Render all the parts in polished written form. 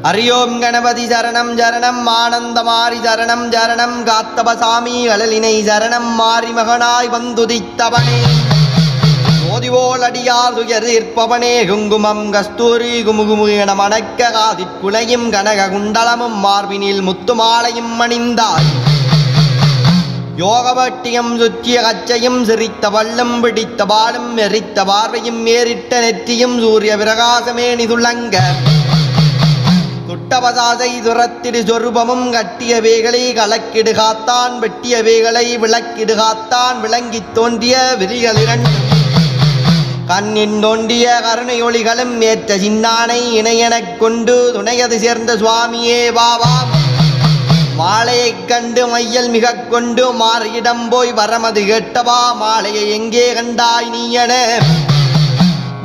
ஹரியோம் கணபதி சரணம் சரணம் ஆனந்தமாரி சரணம் சரணம் காத்தபசாமி அழலினை சரணம் மாறி மகனாய் வந்துதித்தவனே மோதிவோல் அடியார் துயர் தீர்ப்பவனே குங்குமம் கஸ்தூரி குமுகுமு என மணக்க காதிற்குலையும் கனக குண்டலமும் மார்பினில் முத்துமாலையும் அணிந்தாய் யோகபட்டியம் சுற்றிய கச்சையும் சிரித்த வல்லும் பிடித்த பாலும் எரித்த பார்வையும் ஏறிட்ட நெற்றியும் சூரிய பிரகாசமே நிதுள்ளங்க துட்டபசாசை துரத்திடு சொருபமும் கட்டிய வேகளை கலக்கிடு காத்தான் வெட்டிய வேகளை விளக்கிடு காத்தான் விளங்கித் தோன்றிய விரிகள் இரண்டு கண்ணின் தோண்டிய கருணையொளிகளும் ஏற்ற சின்னானை இணையெனக் கொண்டு துணையது சேர்ந்த சுவாமியே பாபா மாலையைக் கண்டு மையல் மிக கொண்டு மாறியிடம் போய் வரமது கேட்டவா மாலையை எங்கே கண்டாய் நீயன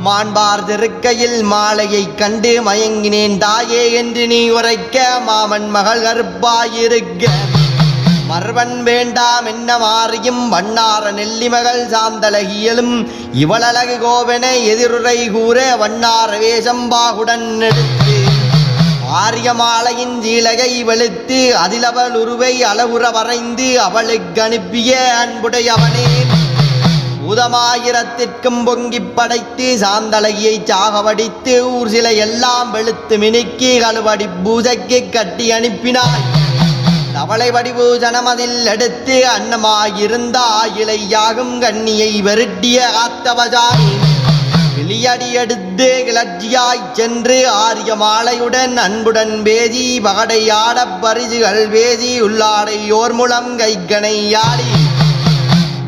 மாண்பார் திருக்கையில் மாலையை கண்டு மயங்கினேன் தாயே என்று நீ உரைக்க மாமன் மகள் கருப்பாயிருக்க மர்வன் வேண்டாம் என்ன மாறியும் வண்ணார நெல்லிமகள் சாந்தலகியலும் இவளழகு கோவென எதிருரை கூற வண்ணார வேஷம்பாகுடன் எடுத்து ஆரிய மாலையின் சீலகை வெளுத்து அதிலவள் உருவை அளவுற வரைந்து அவளுக்கு அனுப்பிய அன்புடையவனே பூதமாயிரத்திற்கும் பொங்கி படைத்து சாந்தலகியை சாகவடித்து ஊர் சிலை எல்லாம் வெளுத்து மினுக்கி கழுவடி பூஜைக்கு கட்டி அனுப்பினாய் தவளை வடிபூஜனம் அதில் எடுத்து அன்னமாயிருந்த ஆயிலையாகும் கண்ணியை வெருட்டிய காத்தவசாமி கிளியடி எடுத்து கிளர்ச்சியாய் சென்று ஆரிய மாலையுடன் அன்புடன் பேசி பகடையாட பரிசுகள் பேசி உள்ளாடை ஓர் முழம் கைக்கணை யாடி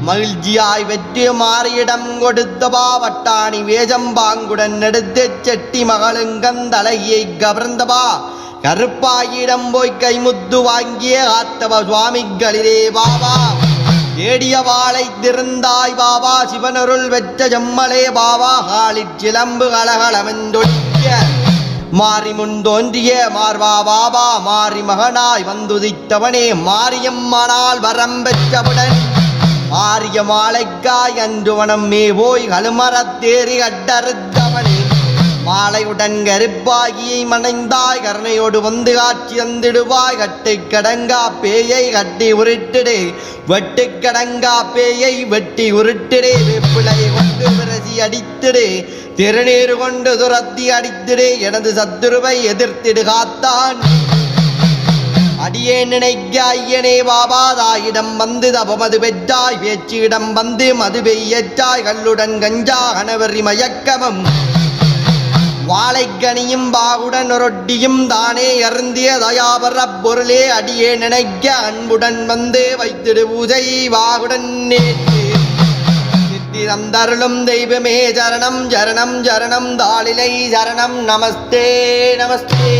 மகிழ்ச்சியாய் வெற்றி மாறியிடம் கொடுத்தவா வட்டாணி வேஜம்பாங்குடன் எடுத்து செட்டி மகளுங்கந்தலையை கவர்ந்தவா கருப்பாயிடம் போய் கைமுத்து வாங்கிய ஆத்தவ சுவாமிகளிலே பாபா ஏடிய வாளை திருந்தாய் பாபா சிவனருள் வெற்ற செம்மலே பாபா காலிற் சிலம்பு கலகலமெந்தொழிக்க மாறி முன் தோன்றிய மார்வா பாபா மாறி மகனாய் வந்துதித்தவனே மாரியம்மானால் வரம் பெற்றவுடன் மாரிய மாலைக்காய் அன்று வனம் மே போய் கழுமரத்தேறி கட்டறுத்தவனே மாலையுடன் கருப்பாகியை மணைந்தாய் கருணையோடு வந்து காட்சி தந்திடுவாய் கட்டு கடங்கா பேயை கட்டி உருட்டிடு வெட்டு கடங்கா பேயை வெட்டி உருட்டிடு வெப்பிலை கொண்டு விரசி அடித்திடு திருநீர் கொண்டு துரத்தி அடித்திடு எனது சத்துருவை எதிர்த்திடு காத்தான் அடியே நினைக்க ஐயனே பாபா தாயிடம் வந்து தபமது பெற்றாய் பேச்சியிடம் வந்து மது பெய்யற்றாய் கல்லுடன் கஞ்சா கணவரி மயக்கமும் வாழைக்கனியும் பாகுடன் ரொட்டியும் தானே அருந்திய தயாபர பொருளே அடியே நினைக்க அன்புடன் வந்து வைத்திடு பூஜை வாகுடன் நேற்று சித்தி தந்தருளும் தெய்வமே சரணம் சரணம் சரணம் தாளிலை சரணம் நமஸ்தே நமஸ்தே.